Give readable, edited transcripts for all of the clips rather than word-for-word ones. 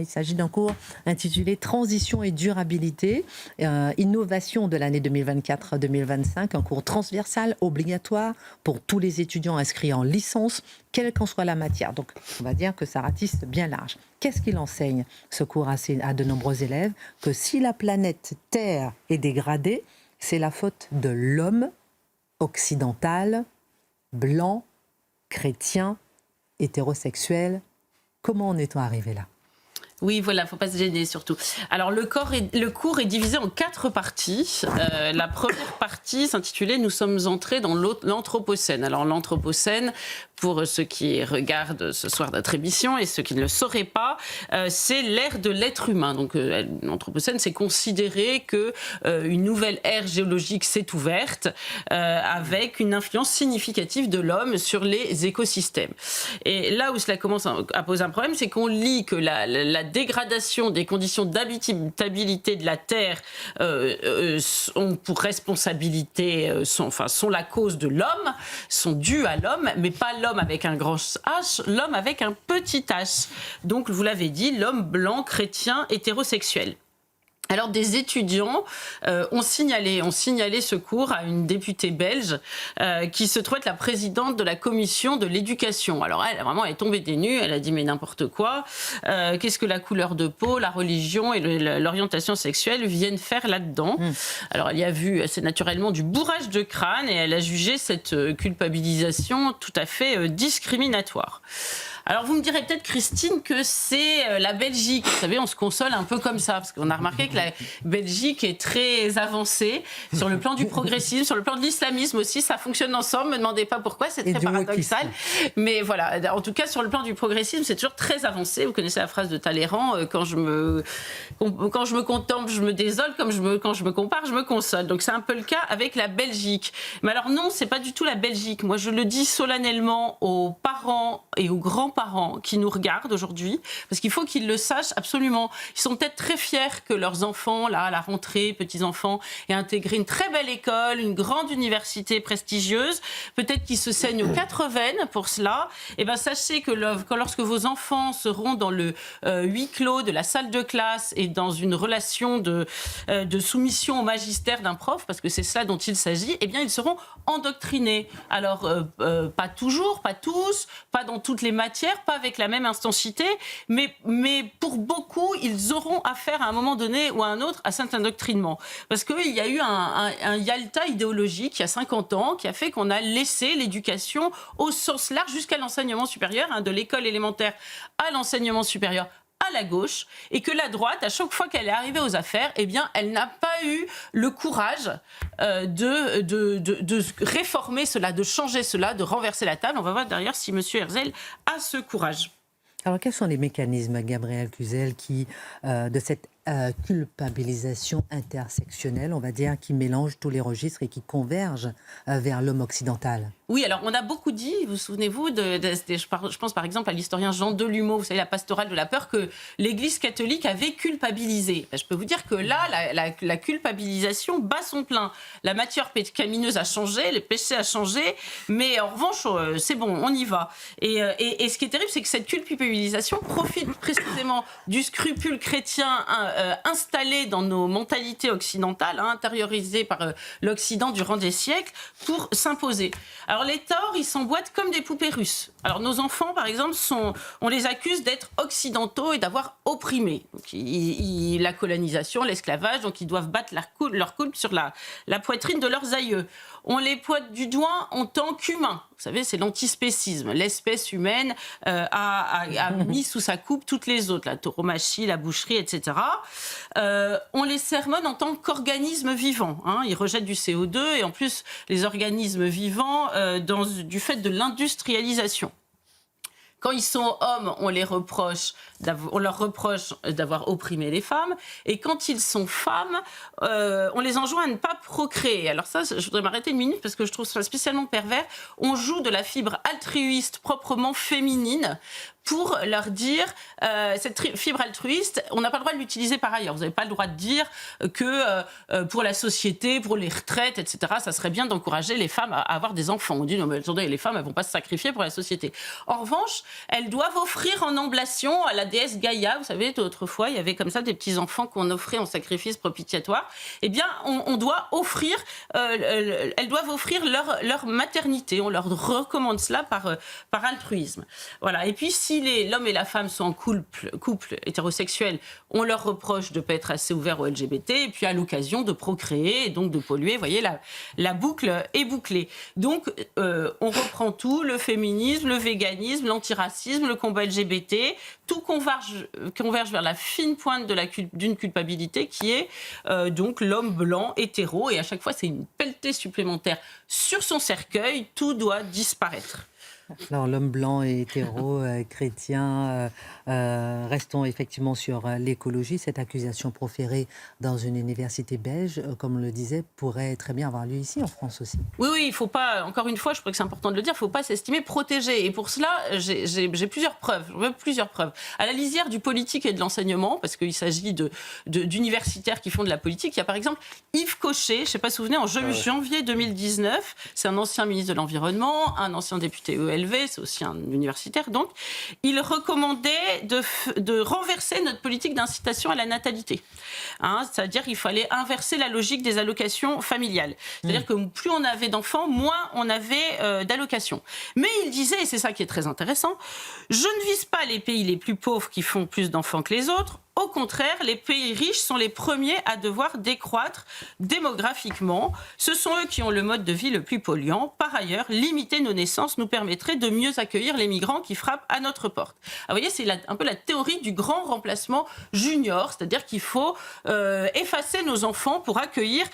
Il s'agit d'un cours intitulé Transition et durabilité, innovation de l'année 2024-2025, un cours transversal obligatoire pour tous les étudiants inscrits en licence, quelle qu'en soit la matière. Donc, on va dire que ça ratisse bien large. Qu'est-ce qu'il enseigne, ce cours, à de nombreux élèves? Que si la planète Terre est dégradée, c'est la faute de l'homme occidental, blanc, chrétien, hétérosexuel. Comment en est-on arrivé là? Oui, voilà, faut pas se gêner surtout. Alors le cours est divisé en 4 parties. La première partie s'intitulait « Nous sommes entrés dans l'Anthropocène ». Alors l'Anthropocène, pour ceux qui regardent ce soir notre émission et ceux qui ne le sauraient pas, c'est l'ère de l'être humain. Donc l'Anthropocène, c'est considérer que une nouvelle ère géologique s'est ouverte avec une influence significative de l'homme sur les écosystèmes. Et là où cela commence à poser un problème, c'est qu'on lit que la dégradation des conditions d'habitabilité de la Terre ont pour responsabilité, sont la cause de l'homme, sont dues à l'homme, mais pas l'homme avec un grand H, l'homme avec un petit h. Donc, vous l'avez dit, l'homme blanc, chrétien, hétérosexuel. Alors, des étudiants ont signalé ce cours à une députée belge qui se trouve être la présidente de la commission de l'éducation. Alors, elle est tombée des nues, elle a dit mais n'importe quoi. Qu'est-ce que la couleur de peau, la religion et l'orientation sexuelle viennent faire là-dedans? Alors, elle y a vu assez naturellement du bourrage de crâne et elle a jugé cette culpabilisation tout à fait discriminatoire. Alors, vous me direz peut-être, Christine, que c'est la Belgique. Vous savez, on se console un peu comme ça, parce qu'on a remarqué que la Belgique est très avancée sur le plan du progressisme, sur le plan de l'islamisme aussi. Ça fonctionne ensemble. Ne me demandez pas pourquoi, c'est très paradoxal. Mais voilà, en tout cas, sur le plan du progressisme, c'est toujours très avancé. Vous connaissez la phrase de Talleyrand, quand je me contemple, je me désole, quand je me compare, je me console. Donc, c'est un peu le cas avec la Belgique. Mais alors non, c'est pas du tout la Belgique. Moi, je le dis solennellement aux parents et aux grands-parents qui nous regardent aujourd'hui, parce qu'il faut qu'ils le sachent absolument. Ils sont peut-être très fiers que leurs enfants, là, à la rentrée, petits-enfants, aient intégré une très belle école, une grande université prestigieuse. Peut-être qu'ils se saignent aux 4 veines pour cela. Eh bien, sachez que lorsque vos enfants seront dans le huis clos de la salle de classe et dans une relation de soumission au magistère d'un prof, parce que c'est cela dont il s'agit, eh bien, ils seront endoctrinés. Alors, pas toujours, pas tous, pas dans toutes les matières, pas avec la même intensité, mais pour beaucoup, ils auront affaire à un moment donné ou à un autre à cet endoctrinement. Parce qu'il y a eu un Yalta idéologique il y a 50 ans qui a fait qu'on a laissé l'éducation au sens large jusqu'à l'enseignement supérieur, de l'école élémentaire à l'enseignement supérieur à la gauche, et que la droite, à chaque fois qu'elle est arrivée aux affaires, eh bien, elle n'a pas eu le courage de réformer cela, de changer cela, de renverser la table. On va voir d'ailleurs si M. Herzl a ce courage. Alors, quels sont les mécanismes, Gabrielle Cluzel, de cette culpabilisation intersectionnelle, on va dire, qui mélange tous les registres et qui converge vers l'homme occidental? Oui, alors on a beaucoup dit, vous souvenez-vous, je pense par exemple à l'historien Jean Delumeau, vous savez, la pastorale de la peur, que l'Église catholique avait culpabilisé. Je peux vous dire que là, la culpabilisation bat son plein. La matière pécamineuse a changé, le péché a changé, mais en revanche, c'est bon, on y va. Et ce qui est terrible, c'est que cette culpabilisation profite précisément du scrupule chrétien installé dans nos mentalités occidentales, intériorisé par l'Occident durant des siècles, pour s'imposer. Alors les torts, ils s'emboîtent comme des poupées russes. Alors nos enfants, par exemple, on les accuse d'être occidentaux et d'avoir opprimé. Donc, la colonisation, l'esclavage, donc ils doivent battre leur coude sur la poitrine de leurs aïeux. On les pointe du doigt en tant qu'humains. Vous savez, c'est l'antispécisme. L'espèce humaine a mis sous sa coupe toutes les autres, la tauromachie, la boucherie, etc. On les sermonne en tant qu'organismes vivants. Ils rejettent du CO2 et en plus, les organismes vivants, du fait de l'industrialisation. Quand ils sont hommes, on leur reproche d'avoir opprimé les femmes. Et quand ils sont femmes, on les enjoint à ne pas procréer. Alors ça, je voudrais m'arrêter une minute parce que je trouve ça spécialement pervers. On joue de la fibre altruiste proprement féminine pour leur dire cette fibre altruiste, on n'a pas le droit de l'utiliser par ailleurs. Vous n'avez pas le droit de dire que pour la société, pour les retraites, etc., ça serait bien d'encourager les femmes à avoir des enfants. On dit non mais attendez, les femmes elles vont pas se sacrifier pour la société. En revanche, elles doivent offrir en oblation à la déesse Gaïa. Vous savez, autrefois il y avait comme ça des petits enfants qu'on offrait en sacrifice propitiatoire. Eh bien, on doit offrir, elles doivent offrir leur maternité. On leur recommande cela par altruisme. Voilà. Et puis si l'homme et la femme sont en couple hétérosexuel, on leur reproche de ne pas être assez ouvert au LGBT, et puis à l'occasion de procréer et donc de polluer. Vous voyez, la boucle est bouclée. Donc, on reprend tout, le féminisme, le véganisme, l'antiracisme, le combat LGBT, tout converge vers la fine pointe d'une culpabilité qui est donc l'homme blanc, hétéro, et à chaque fois, c'est une pelletée supplémentaire sur son cercueil, tout doit disparaître. Alors, l'homme blanc et hétéro, chrétien, restons effectivement sur l'écologie. Cette accusation proférée dans une université belge, comme on le disait, pourrait très bien avoir lieu ici en France aussi. Oui, il ne faut pas, encore une fois, je crois que c'est important de le dire, il ne faut pas s'estimer protégé. Et pour cela, j'ai plusieurs preuves. À la lisière du politique et de l'enseignement, parce qu'il s'agit d'universitaires qui font de la politique, il y a par exemple Yves Cochet, je ne sais pas si vous vous souvenez, en janvier 2019, c'est un ancien ministre de l'Environnement, un ancien député ELV, c'est aussi un universitaire, donc il recommandait de renverser notre politique d'incitation à la natalité. C'est-à-dire qu'il fallait inverser la logique des allocations familiales. C'est-à-dire que plus on avait d'enfants, moins on avait d'allocations. Mais il disait, et c'est ça qui est très intéressant, je ne vise pas les pays les plus pauvres qui font plus d'enfants que les autres. Au contraire, les pays riches sont les premiers à devoir décroître démographiquement. Ce sont eux qui ont le mode de vie le plus polluant. Par ailleurs, limiter nos naissances nous permettrait de mieux accueillir les migrants qui frappent à notre porte. Alors, vous voyez, c'est un peu la théorie du grand remplacement junior, c'est-à-dire qu'il faut effacer nos enfants pour accueillir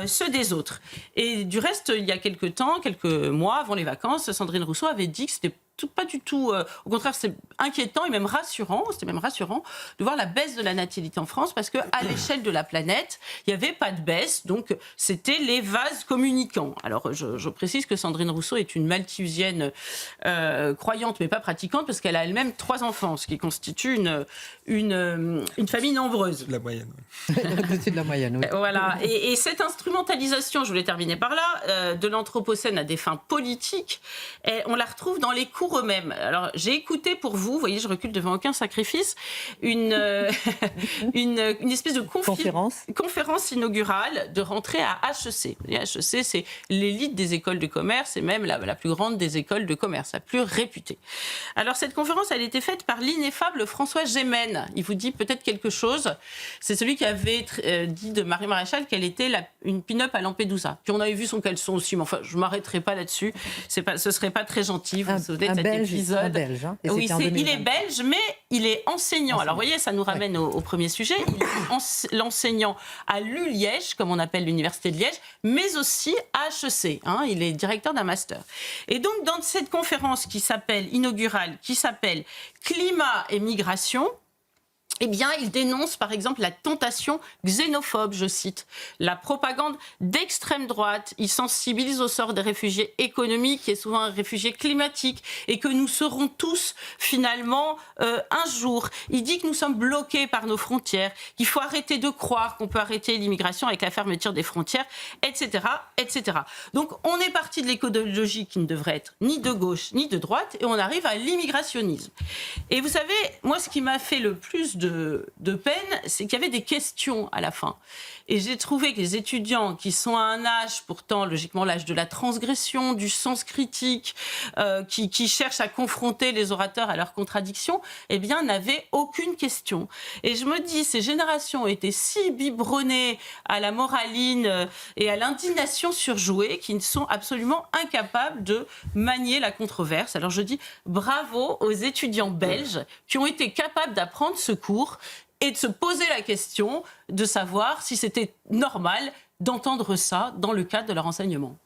ceux des autres. Et du reste, il y a quelques mois avant les vacances, Sandrine Rousseau avait dit que c'était pas du tout. Au contraire, c'est inquiétant et même rassurant. C'était même rassurant de voir la baisse de la natalité en France parce que à l'échelle de la planète, il n'y avait pas de baisse. Donc, c'était les vases communicants. Alors, je précise que Sandrine Rousseau est une malthusienne croyante mais pas pratiquante parce qu'elle a elle-même 3 enfants, ce qui constitue une famille nombreuse. De la moyenne. Au-dessus de la moyenne, oui. Voilà. Et cette instrumentalisation, je voulais terminer par là, de l'Anthropocène à des fins politiques, on la retrouve dans les cours eux-mêmes. Alors, j'ai écouté pour vous voyez, je recule devant aucun sacrifice, une espèce de conférence inaugurale de rentrée à HEC. HEC, c'est l'élite des écoles de commerce et même la plus grande des écoles de commerce, la plus réputée. Alors, cette conférence, elle a été faite par l'ineffable François Gémen. Il vous dit peut-être quelque chose. C'est celui qui avait dit de Marie Maréchal qu'elle était une pin-up à Lampedusa. Puis on avait vu son caleçon aussi, mais enfin, je ne m'arrêterai pas là-dessus. Ce ne serait pas très gentil. Vous vous souvenez de cet épisode. Un Belge, hein, oui, il est belge, mais il est enseignant. Alors, vous voyez, ça nous ramène au premier sujet. Il est l'enseignant à l'ULiège, comme on appelle l'université de Liège, mais aussi à HEC. Il est directeur d'un master. Et donc, dans cette conférence inaugurale, qui s'appelle Climat et migration, eh bien, il dénonce, par exemple, la tentation xénophobe, je cite, la propagande d'extrême droite. Il sensibilise au sort des réfugiés économiques et souvent réfugiés climatiques et que nous serons tous, finalement, un jour. Il dit que nous sommes bloqués par nos frontières, qu'il faut arrêter de croire qu'on peut arrêter l'immigration avec la fermeture des frontières, etc., etc. Donc, on est parti de l'écologie qui ne devrait être ni de gauche ni de droite et on arrive à l'immigrationnisme. Et vous savez, moi, ce qui m'a fait le plus de peine, c'est qu'il y avait des questions à la fin. Et j'ai trouvé que les étudiants qui sont à un âge, pourtant logiquement l'âge de la transgression, du sens critique, qui cherchent à confronter les orateurs à leurs contradictions, eh bien n'avaient aucune question. Et je me dis, ces générations étaient si biberonnées à la moraline et à l'indignation surjouée qu'ils sont absolument incapables de manier la controverse. Alors je dis bravo aux étudiants belges qui ont été capables d'apprendre ce cours et de se poser la question de savoir si c'était normal d'entendre ça dans le cadre de leur enseignement.